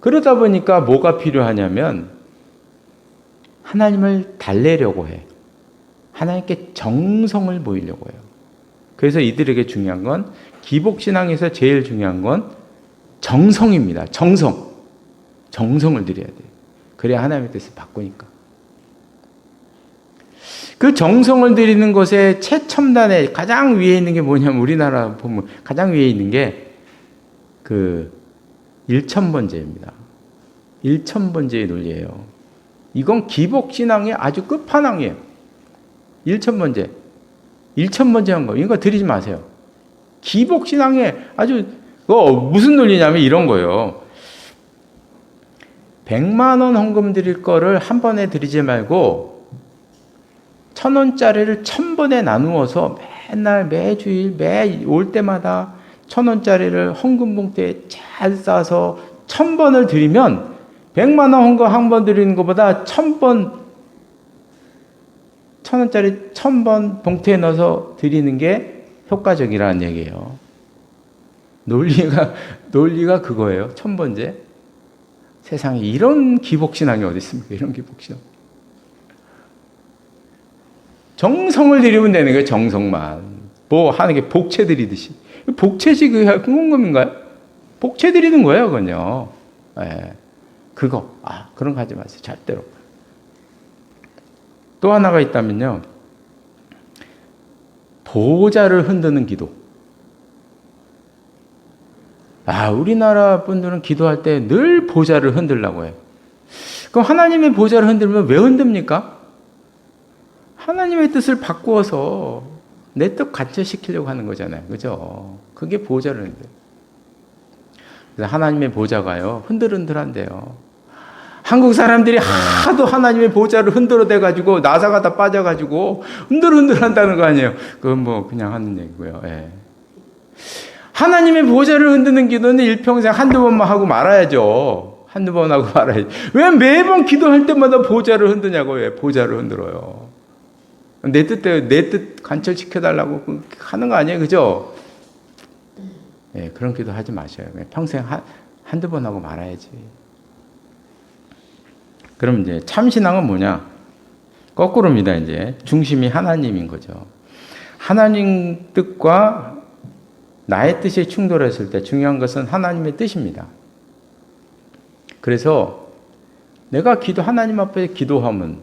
그러다 보니까 뭐가 필요하냐면 하나님을 달래려고 해. 하나님께 정성을 보이려고 해요. 그래서 이들에게 중요한 건 기복신앙에서 제일 중요한 건 정성입니다. 정성을 드려야 돼요. 그래야 하나님의 뜻을 바꾸니까. 그 정성을 드리는 것에 최첨단에 가장 위에 있는 게 뭐냐면 우리나라 보면 가장 위에 있는 게 일천번제입니다. 일천번제의 논리예요. 이건 기복신앙의 아주 끝판왕이에요. 일천번제 한 거. 이거 드리지 마세요. 기복신앙의 아주 무슨 논리냐면 이런 거예요. 100만 원 헌금 드릴 거를 한 번에 드리지 말고 1,000원짜리를 1,000번에 나누어서 맨날 매주일 올 때마다 1,000원짜리를 헌금 봉투에 잘 싸서 1,000번을 드리면 100만 원 헌금 한 번 드리는 것보다 1,000원짜리 1,000번 봉투에 넣어서 드리는 게 효과적이라는 얘기예요. 논리가 그거예요. 1,000번째. 세상에 이런 기복신앙이 어디 있습니까? 이런 기복신앙. 정성을 들이면 되는 거예요. 정성만. 하는 게 복채 드리듯이. 복채지 헌금인가요? 복채 드리는 거예요. 그건요. 그런 거 하지 마세요. 절대로. 또 하나가 있다면요. 보좌를 흔드는 기도. 우리나라 분들은 기도할 때 늘 보좌를 흔들려고 해요. 그럼 하나님의 보좌를 흔들면 왜 흔듭니까? 하나님의 뜻을 바꾸어서 내 뜻 관철시키려고 하는 거잖아요. 그죠? 그게 보좌를 흔들어요. 그래서 하나님의 보좌가요, 흔들흔들한데요. 한국 사람들이 하도 하나님의 보좌를 흔들어대가지고 나사가 다 빠져가지고 흔들흔들한다는 거 아니에요. 그건 그냥 하는 얘기고요. 하나님의 보좌를 흔드는 기도는 일평생 한두 번만 하고 말아야죠. 한두 번 하고 말아야지. 왜 매번 기도할 때마다 보좌를 흔드냐고. 왜 보좌를 흔들어요. 내 뜻 관철시켜달라고 하는 거 아니에요. 그죠? 그런 기도 하지 마셔요. 평생 한두 번 하고 말아야지. 그럼 참신앙은 뭐냐? 거꾸로입니다. 중심이 하나님인 거죠. 하나님 뜻과 나의 뜻이 충돌했을 때 중요한 것은 하나님의 뜻입니다. 그래서 내가 하나님 앞에 기도하면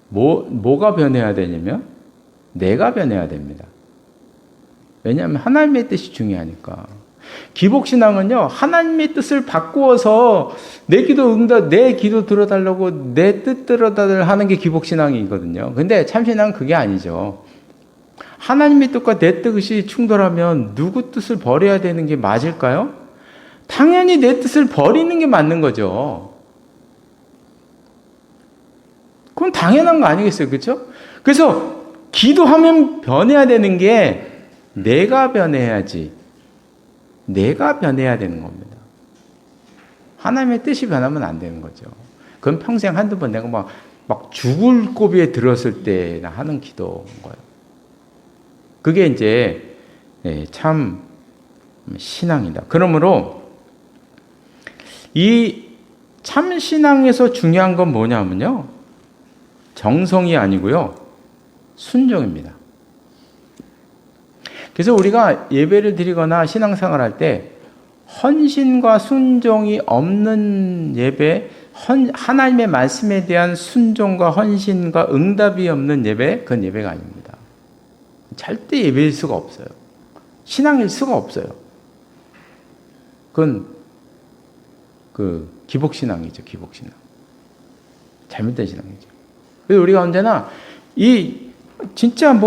뭐가 변해야 되냐면 내가 변해야 됩니다. 왜냐하면 하나님의 뜻이 중요하니까. 기복신앙은요, 하나님의 뜻을 바꾸어서 내 기도 들어달라고 내 뜻대로 하는 게 기복신앙이거든요. 근데 참신앙은 그게 아니죠. 하나님의 뜻과 내 뜻이 충돌하면 누구 뜻을 버려야 되는 게 맞을까요? 당연히 내 뜻을 버리는 게 맞는 거죠. 그건 당연한 거 아니겠어요? 그렇죠? 그래서 기도하면 변해야 되는 게 내가 변해야지. 내가 변해야 되는 겁니다. 하나님의 뜻이 변하면 안 되는 거죠. 그건 평생 한두 번 내가 막 죽을 고비에 들었을 때나 하는 기도인 거예요. 그게 이제 참 신앙이다. 그러므로 이 참 신앙에서 중요한 건 뭐냐면요. 정성이 아니고요. 순종입니다. 그래서 우리가 예배를 드리거나 신앙생활 할 때 헌신과 순종이 없는 예배, 하나님의 말씀에 대한 순종과 헌신과 응답이 없는 예배, 그건 예배가 아닙니다. 절대 예배일 수가 없어요. 신앙일 수가 없어요. 그건 기복신앙이죠, 기복신앙. 잘못된 신앙이죠. 그래서 우리가 언제나 진짜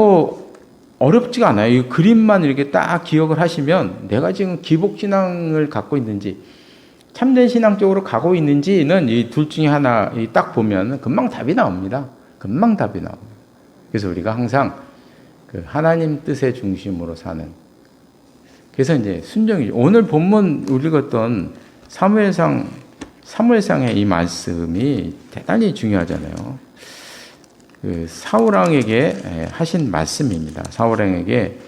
어렵지가 않아요. 이 그림만 이렇게 딱 기억을 하시면 내가 지금 기복신앙을 갖고 있는지 참된 신앙 쪽으로 가고 있는지는 이 둘 중에 하나 딱 보면 금방 답이 나옵니다. 금방 답이 나옵니다. 그래서 우리가 항상 하나님 뜻의 중심으로 사는. 그래서 이제 순종이죠. 오늘 본문 우리 읽었던 사무엘상의 이 말씀이 대단히 중요하잖아요. 사울왕에게 하신 말씀입니다. 사울왕에게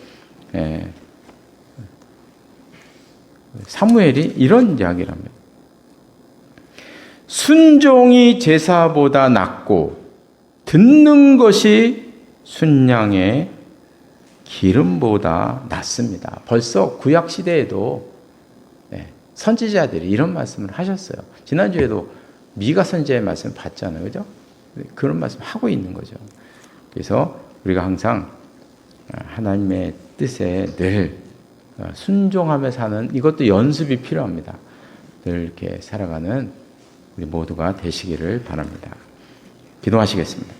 사무엘이 이런 이야기를 합니다. 순종이 제사보다 낫고 듣는 것이 순양의 기름보다 낫습니다. 벌써 구약 시대에도 선지자들이 이런 말씀을 하셨어요. 지난주에도 미가 선지자의 말씀 봤잖아요. 그죠? 그런 말씀 하고 있는 거죠. 그래서 우리가 항상 하나님의 뜻에 늘 순종하며 사는, 이것도 연습이 필요합니다. 늘 이렇게 살아가는 우리 모두가 되시기를 바랍니다. 기도하시겠습니다.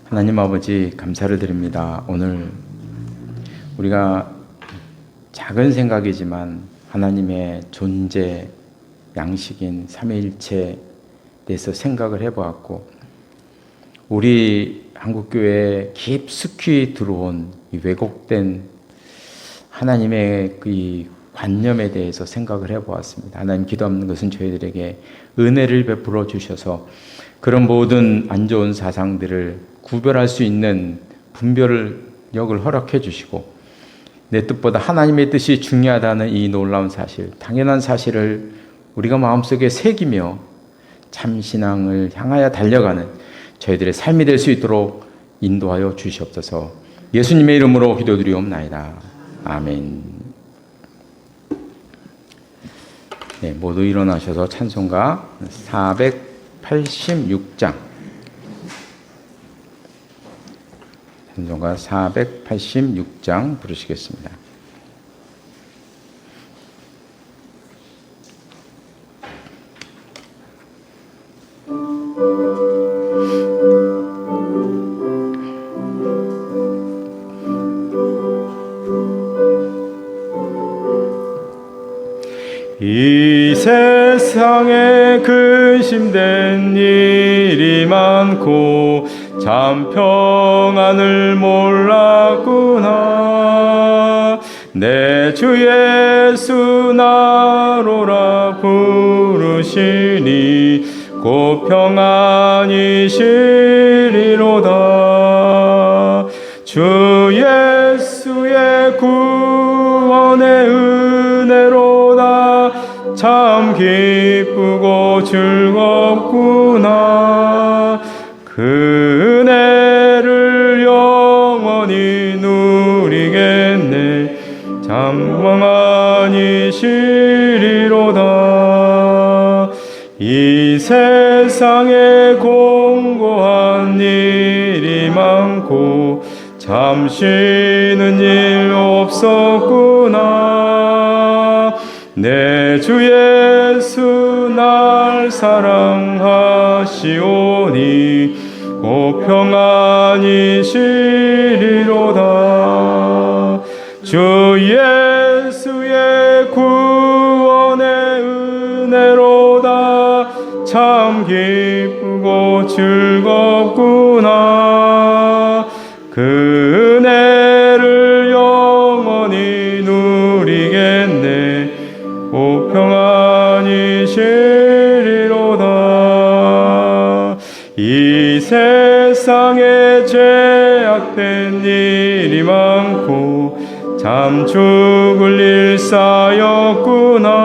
하나님 아버지 감사를 드립니다. 오늘 우리가 작은 생각이지만 하나님의 존재, 양식인 삼위일체에 대해서 생각을 해보았고, 우리 한국교회에 깊숙이 들어온 이 왜곡된 하나님의 이 관념에 대해서 생각을 해보았습니다. 하나님, 기도하는 것은 저희들에게 은혜를 베풀어 주셔서 그런 모든 안 좋은 사상들을 구별할 수 있는 분별력을 허락해 주시고, 내 뜻보다 하나님의 뜻이 중요하다는 이 놀라운 사실, 당연한 사실을 우리가 마음속에 새기며 참신앙을 향하여 달려가는 저희들의 삶이 될 수 있도록 인도하여 주시옵소서. 예수님의 이름으로 기도드리옵나이다. 아멘. 네, 모두 일어나셔서 찬송가 486장, 찬송가 486장 부르시겠습니다. 이 세상에 근심된 일이 많고 참 평안을 몰랐구나. 내 주 예수 나로라 부르시니 곧 평안이시리로다. 주 예수의 구원의 은혜로다. 참 기쁘고 즐겁구나. 그 은혜를 영원히 이 세상에 공고한 일이 많고 잠시는 일 없었구나. 내 주 예수 날 사랑하시오니 곧 평안히 쉬리로다. 주 예수의 구원의 은혜로다. 참 기쁘고 즐겁구나. 그 은혜를 영원히 누리겠네. 오 평안히 쉬리로다. 이 세상에 죄악된 일이 많고 참 죽을 일 쌓였구나.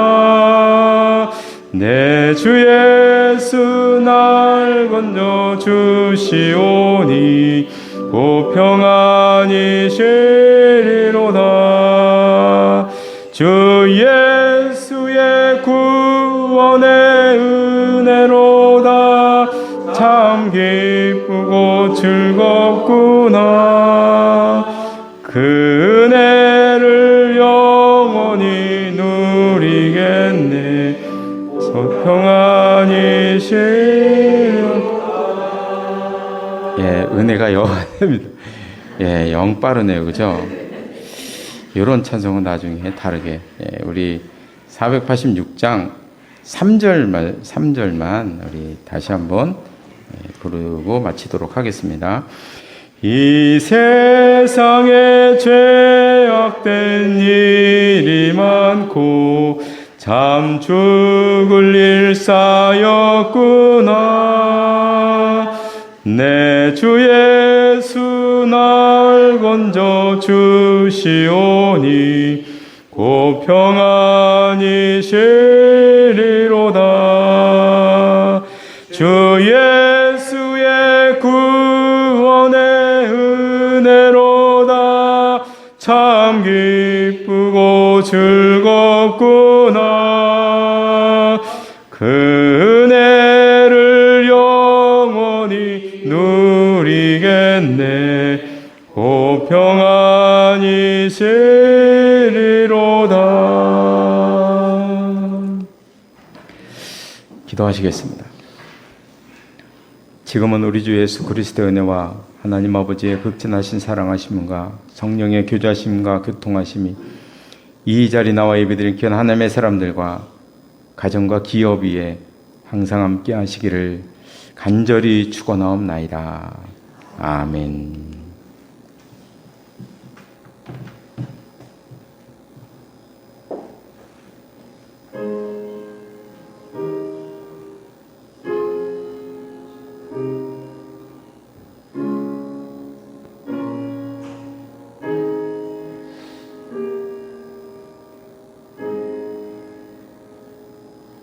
내 주 예수 날 건져 주시오니 곧 평안히 쉬리로다. 주 예수의 구원의 은혜로다. 참 기쁘고 즐겁구나. 그 은혜를 영원히 누리겠네. 평안히 쉬리로다. 예, 은혜가 여하됩니다. 예, 영 빠르네요, 그죠? 이런 찬송은 나중에 다르게, 예, 우리 486장 3절만 우리 다시 한번 부르고 마치도록 하겠습니다. 이 세상에 죄악된 일이 많고 참 죽을 일 쌓였구나. 내 주 예수 날 건져 주시오니 곧 평안히 쉬리로다. 주 예수의 구원의 은혜로다. 참 기쁘고 즐겁구나. 그 은혜를 영원히 누리겠네. 곧 평안히 쉬리로다. 기도하시겠습니다. 지금은 우리 주 예수 그리스도의 은혜와 하나님 아버지의 극진하신 사랑하심과 성령의 교제하심과 교통하심이 이 자리 나와 예배드린 귀한 하나님의 사람들과 가정과 기업 위에 항상 함께 하시기를 간절히 축원하옵나이다. 아멘.